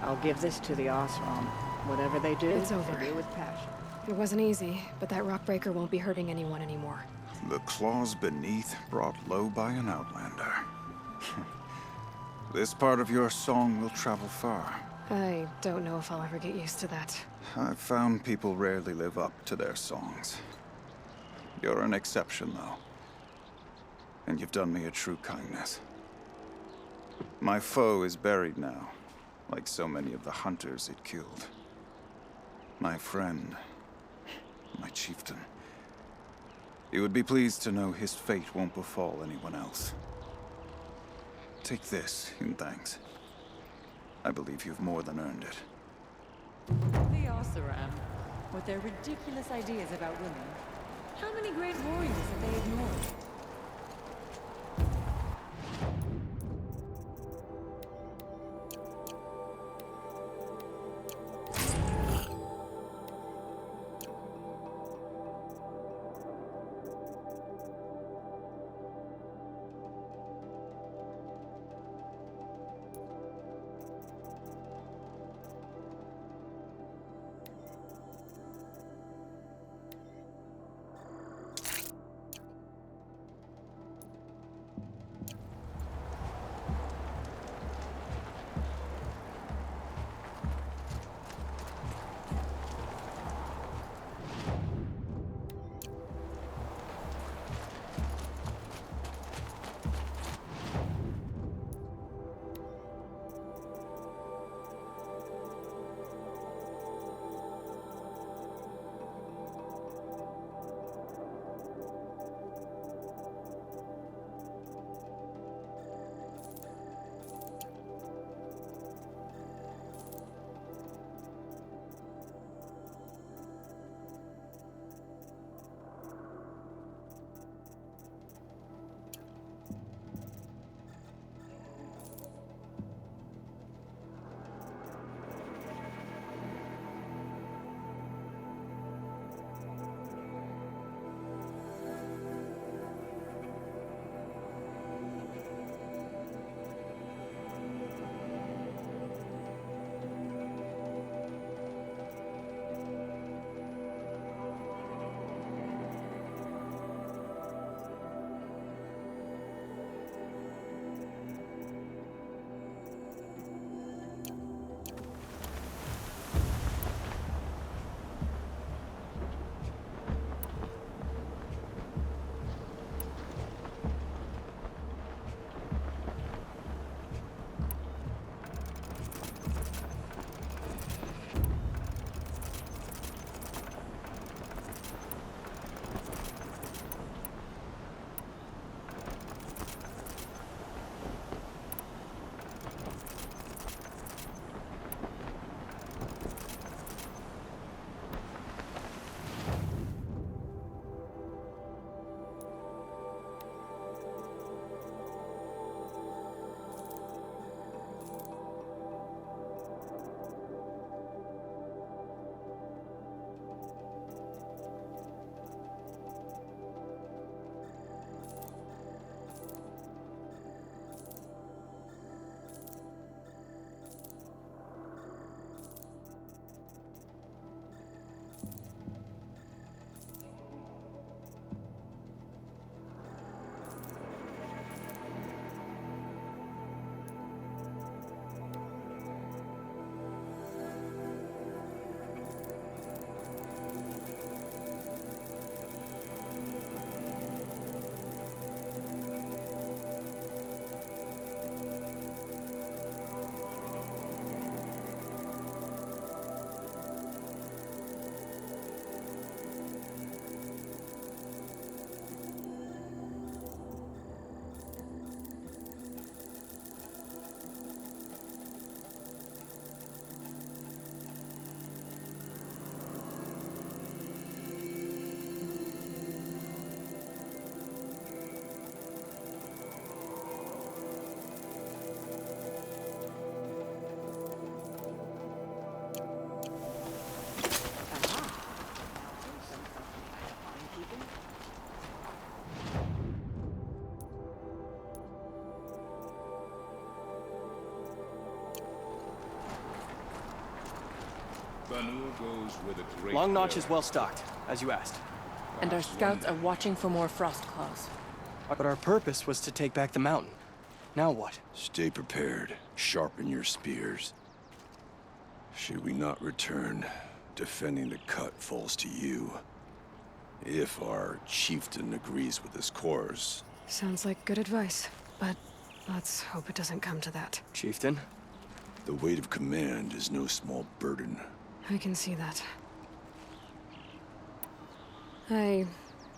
I'll give this to the Osram. Whatever they do, It's over. they do with passion. It wasn't easy, but that rockbreaker won't be hurting anyone anymore. The claws beneath brought low by an outlander. This part of your song will travel far. I don't know if I'll ever get used to that. I've found people rarely live up to their songs. You're an exception, though. And you've done me a true kindness. My foe is buried now, like so many of the hunters it killed. My friend, my chieftain. You would be pleased to know his fate won't befall anyone else. Take this in thanks. I believe you've more than earned it. The Oseram, with their ridiculous ideas about women. How many great warriors have they ignored? Banu goes with a great Long Notch is will. well stocked, as you asked. And our scouts are watching for more frost claws. But our purpose was to take back the mountain. Now what? Stay prepared. Sharpen your spears. Should we not return, defending the cut falls to you. If our chieftain agrees with his course. Sounds like good advice, but let's hope it doesn't come to that. Chieftain? The weight of command is no small burden. I can see that. I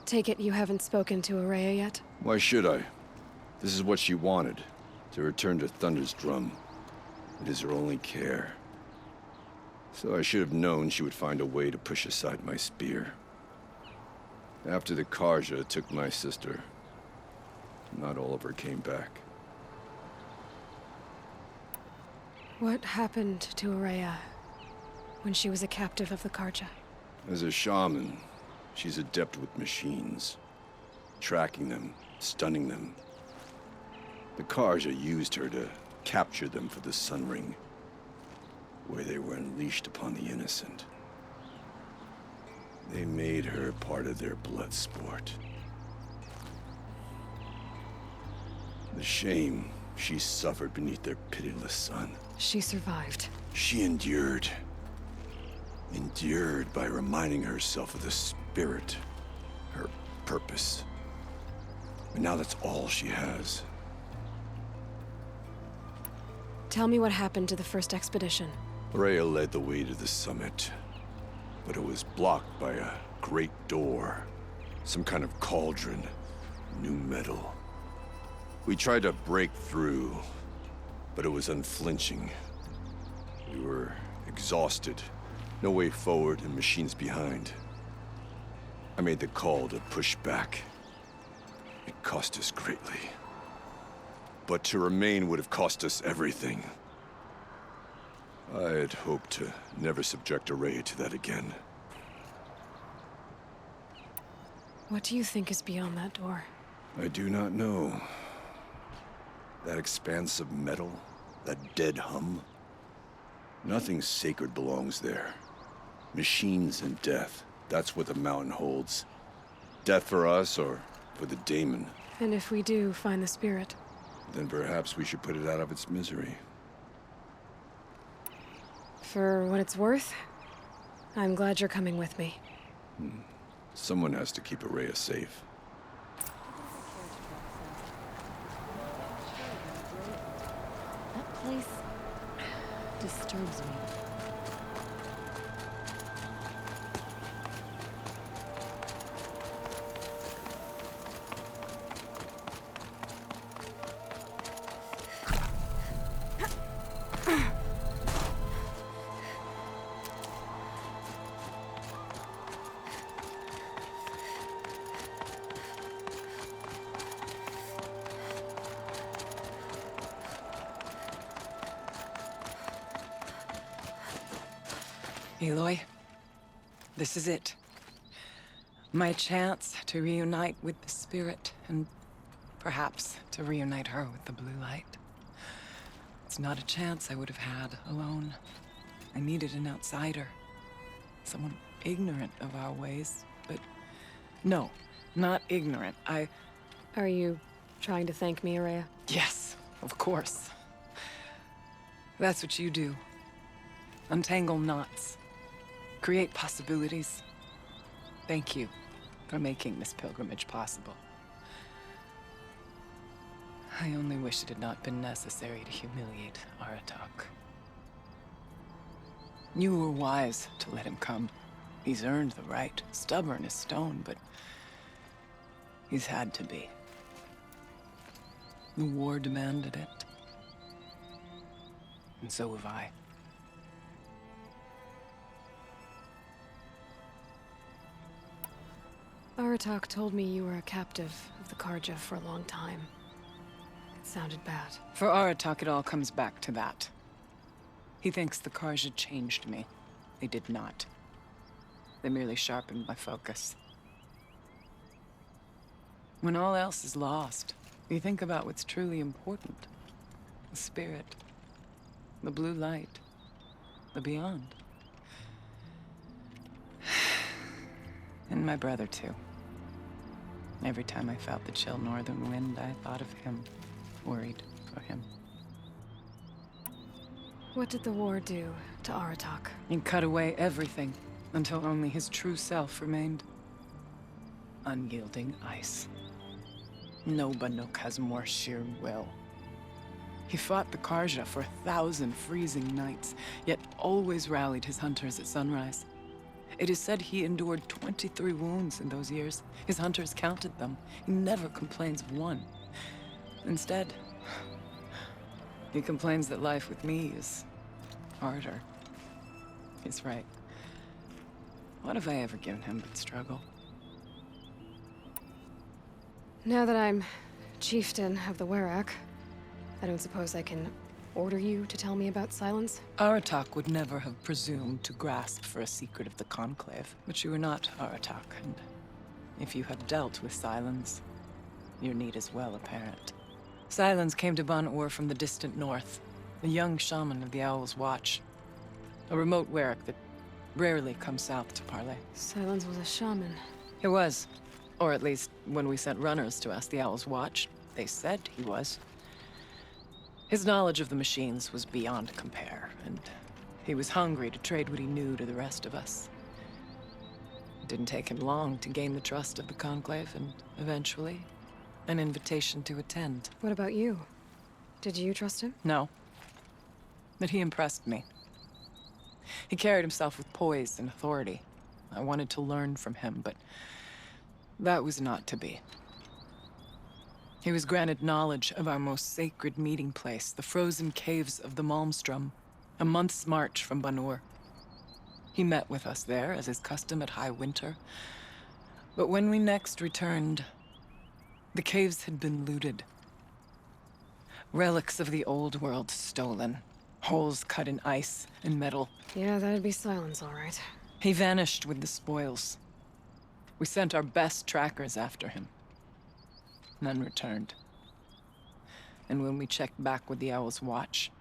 take it you haven't spoken to Araya yet? Why should I? This is what she wanted, to return to Thunder's Drum. It is her only care. So I should have known she would find a way to push aside my spear. After the Karja took my sister, not all of her came back. What happened to Araya when she was a captive of the Karja? As a shaman, she's adept with machines. Tracking them, stunning them. The Karja used her to capture them for the Sun Ring, where they were unleashed upon the innocent. They made her part of their blood sport. The shame she suffered beneath their pitiless sun. She survived. She endured. Endured by reminding herself of the spirit, her purpose. And now that's all she has. Tell me what happened to the first expedition. Rhea led the way to the summit, but it was blocked by a great door. Some kind of cauldron, new metal. We tried to break through, but it was unflinching. We were exhausted, no way forward and machines behind. I made the call to push back. It cost us greatly. But to remain would have cost us everything. I had hoped to never subject Araya to that again. What do you think is beyond that door? I do not know. That expanse of metal, that dead hum. Nothing sacred belongs there. Machines and death, that's what the mountain holds. Death for us or for the daemon. And if we do find the spirit? Then perhaps we should put it out of its misery. For what it's worth, I'm glad you're coming with me. Someone has to keep Araya safe. That place disturbs me. Aloy, this is it. My chance to reunite with the spirit, and perhaps to reunite her with the blue light. It's not a chance I would have had alone. I needed an outsider. Someone ignorant of our ways, but no, not ignorant. Are you trying to thank me, Araya? Yes, of course. That's what you do. Untangle knots. Create possibilities. Thank you for making this pilgrimage possible. I only wish it had not been necessary to humiliate Aratak. You were wise to let him come. He's earned the right. Stubborn as stone, but he's had to be. The war demanded it. And so have I. Aratak told me you were a captive of the Karja for a long time. It sounded bad. For Aratak, it all comes back to that. He thinks the Karja changed me. They did not. They merely sharpened my focus. When all else is lost, you think about what's truly important. The spirit. The blue light. The beyond. And my brother, too. Every time I felt the chill northern wind, I thought of him, worried for him. What did the war do to Aratak? It cut away everything, until only his true self remained. Unyielding ice. No Banuk has more sheer will. He fought the Karja for 1,000 freezing nights, yet always rallied his hunters at sunrise. It is said he endured 23 wounds in those years. His hunters counted them. He never complains of one. Instead, he complains that life with me is harder. He's right. What have I ever given him but struggle? Now that I'm chieftain of the Werak, I don't suppose I can order you to tell me about Silence? Aratak would never have presumed to grasp for a secret of the Conclave. But you are not Aratak, and if you have dealt with Silence, your need is well apparent. Silence came to Ban-Ur from the distant north, a young shaman of the Owl's Watch. A remote Werak that rarely comes south to parley. Silence was a shaman. He was. Or at least, when we sent runners to ask the Owl's Watch, they said he was. His knowledge of the machines was beyond compare, and he was hungry to trade what he knew to the rest of us. It didn't take him long to gain the trust of the Conclave, and eventually, an invitation to attend. What about you? Did you trust him? No. But he impressed me. He carried himself with poise and authority. I wanted to learn from him, but that was not to be. He was granted knowledge of our most sacred meeting place, the frozen caves of the Malmstrom, a month's march from Ban-Ur. He met with us there, as is custom at high winter. But when we next returned, the caves had been looted. Relics of the old world stolen. Holes cut in ice and metal. Yeah, that'd be Silence, all right. He vanished with the spoils. We sent our best trackers after him. None returned. And when we checked back with the Owl's Watch,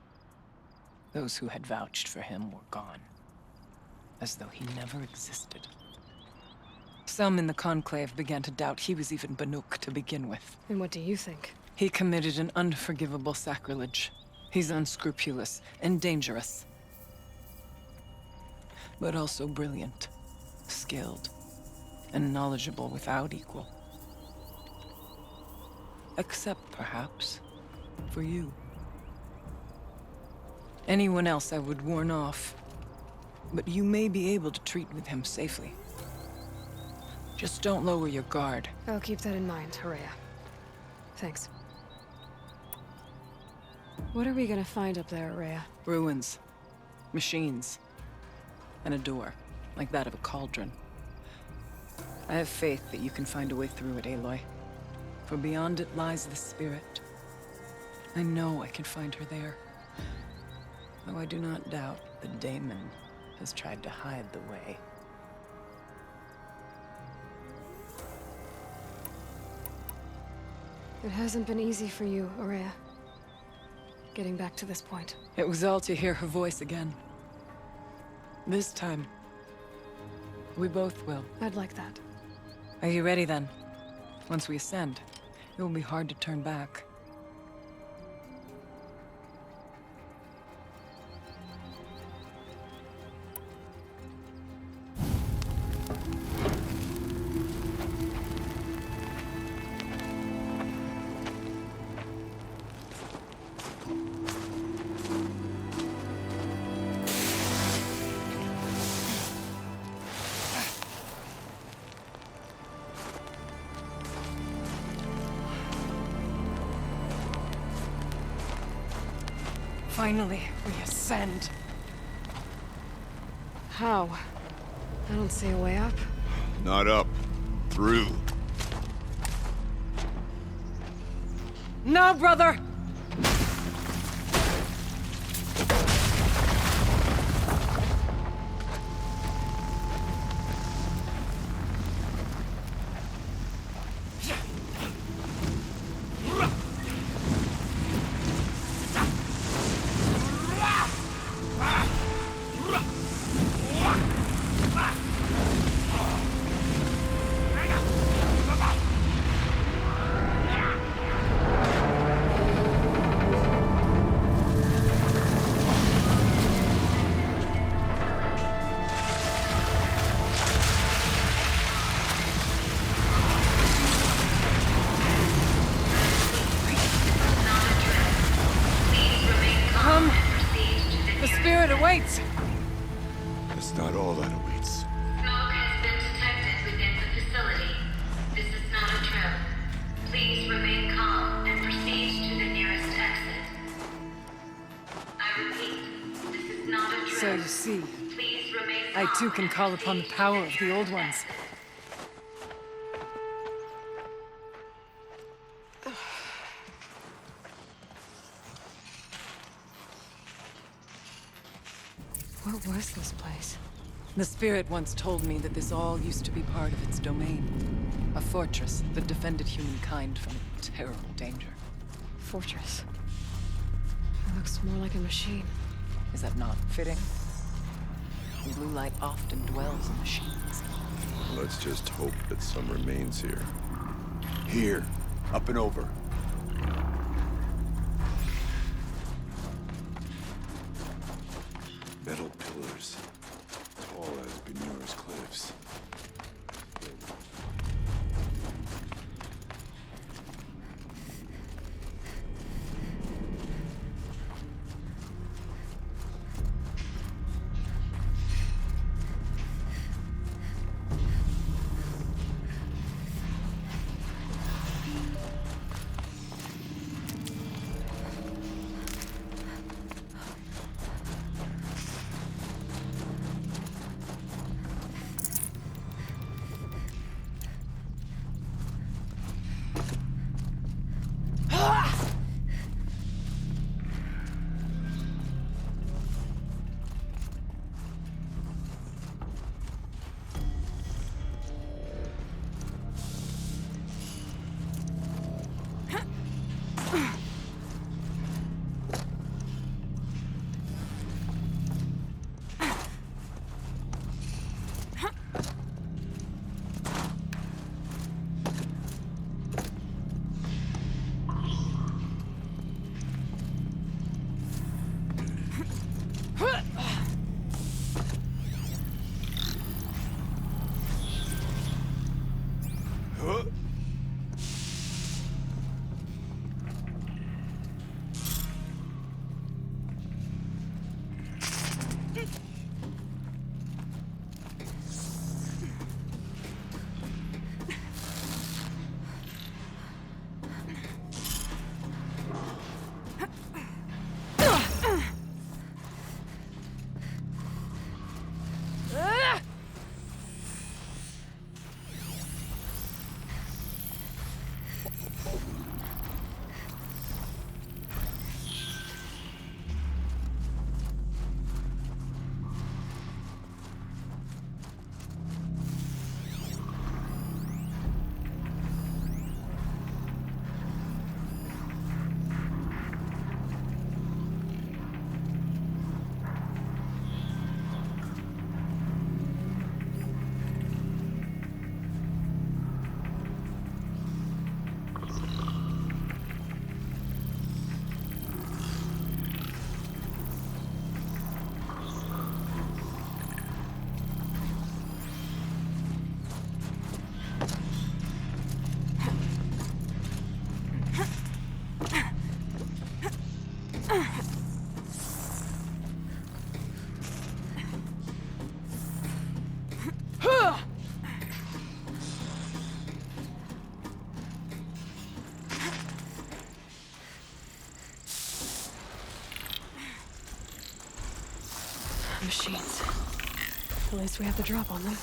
those who had vouched for him were gone. As though he never existed. Some in the Conclave began to doubt he was even Banuk to begin with. And what do you think? He committed an unforgivable sacrilege. He's unscrupulous and dangerous. But also brilliant, skilled, and knowledgeable without equal. Except, perhaps, for you. Anyone else I would warn off, but you may be able to treat with him safely. Just don't lower your guard. I'll keep that in mind, Horea. Thanks. What are we gonna find up there, Horea? Ruins, machines, and a door, like that of a cauldron. I have faith that you can find a way through it, Aloy. For beyond it lies the spirit. I know I can find her there. Though I do not doubt that Daemon has tried to hide the way. It hasn't been easy for you, Horea. Getting back to this point. It was all to hear her voice again. This time, we both will. I'd like that. Are you ready then? Once we ascend, it will be hard to turn back. Finally, we ascend. How? I don't see a way up. Not up. Through. No, brother! spirit awaits! That's not all that awaits. Smoke has been detected within the facility. This is not a drill. Please remain calm and proceed to the nearest exit. I repeat, this is not a drill. So you see, Please remain I calm too can and call upon the proceed power to of the old nearest ones. exit. What was this place? The spirit once told me that this all used to be part of its domain. A fortress that defended humankind from terrible danger. Fortress. It looks more like a machine. Is that not fitting? Blue light often dwells in machines. Let's just hope that some remains here. Here. Up and over. Metal pillars, tall as Benure's cliffs. Machines. At least we have the drop on them.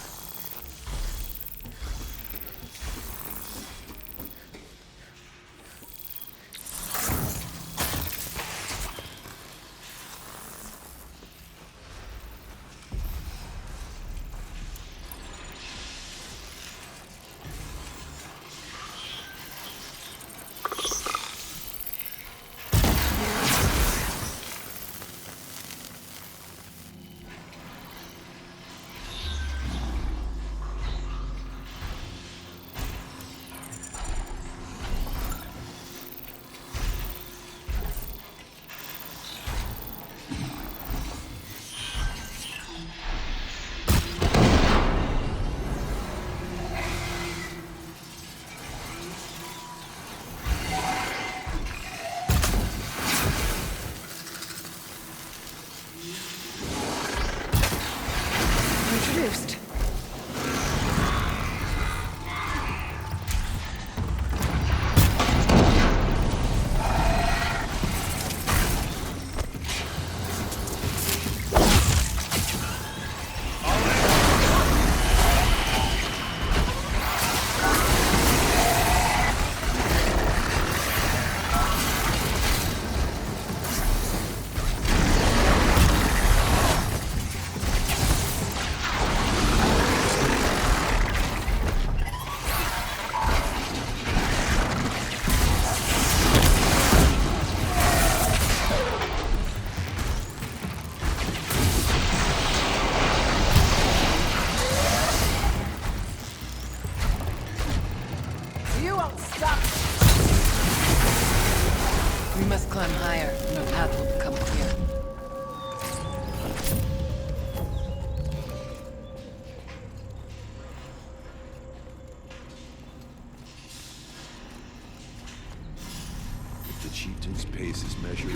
measured,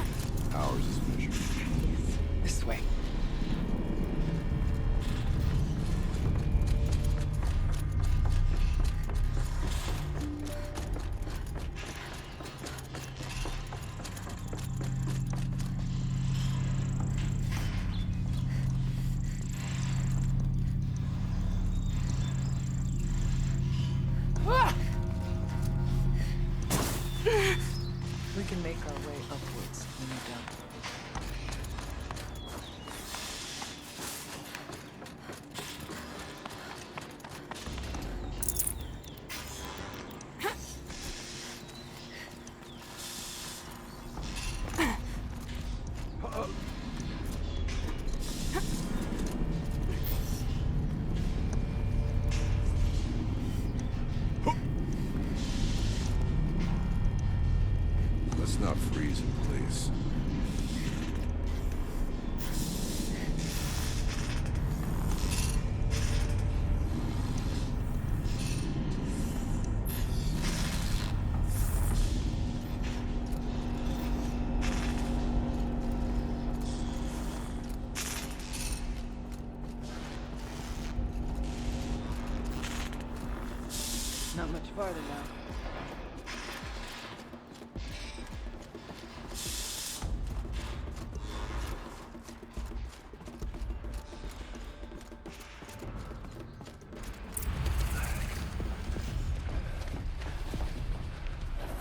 ours is measured. This way. We can make our way upwards when we're done. Let's not freeze him, please. Not much farther now.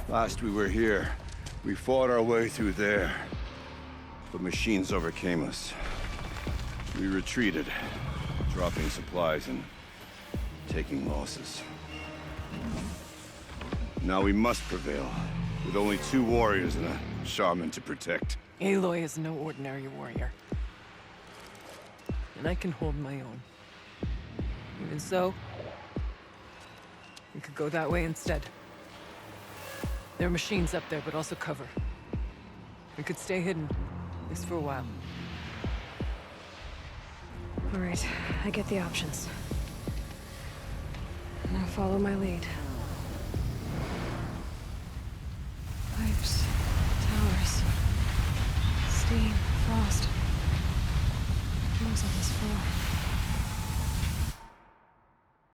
Last we were here, we fought our way through there. But machines overcame us. We retreated, dropping supplies and taking losses. Now we must prevail, with only 2 warriors and a shaman to protect. Aloy is no ordinary warrior. And I can hold my own. Even so, we could go that way instead. There are machines up there, but also cover. We could stay hidden, at least for a while. All right, I get the options. Now follow my lead. Pipes, towers, steam, frost. What was on this floor?